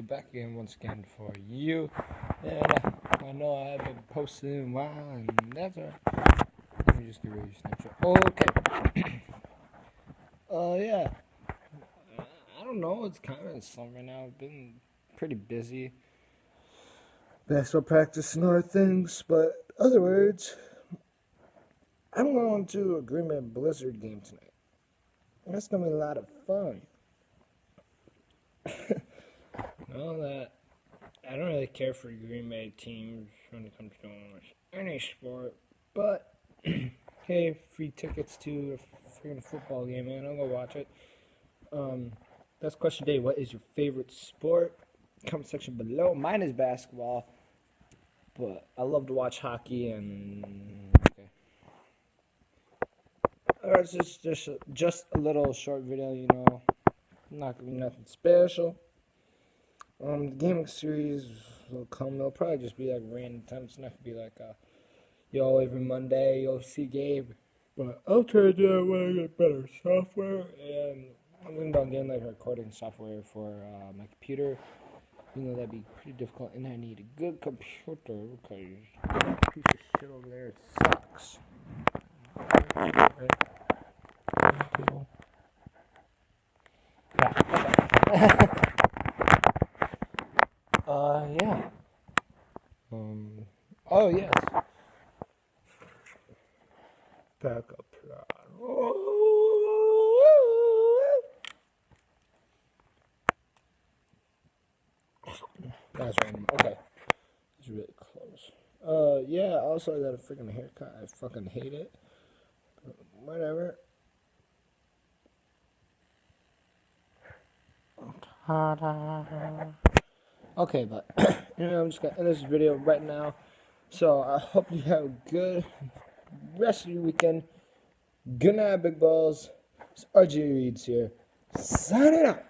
back again once again for you. And I know I haven't posted in a while, and that's alright. Let me just get ready to Snapchat. Okay. Yeah. I don't know. It's kind of summer now. I've been pretty busy. Basketball practice and other things, but other words, I'm going to a Green Bay Blizzard game tonight. That's gonna be a lot of fun. Know that I don't really care for Green Bay teams when it comes to almost any sport, but hey, free tickets to a freaking football game, man. I'll go watch it. That's question day. What is your favorite sport? Comment section below. Mine is basketball, but I love to watch hockey and okay. Alright, it's just a little short video, you know. Not gonna be nothing special. The gaming series will come. It'll probably just be like random times. It's not gonna be like yo, every Monday you'll see Gabe. But I'll try to do it when I get better software, and I'm thinking about getting like recording software for my computer. You know, that'd be pretty difficult, and I need a good computer because that piece of shit over there sucks. Yeah. Yeah. Oh yes. Backup plan. That's random. Okay. It's really close. Yeah, also I got a freaking haircut. I fucking hate it. But whatever. Okay, but I'm just gonna end this video right now. So I hope you have a good rest of your weekend. Good night, big balls. It's RJ Reeds here. Signing out.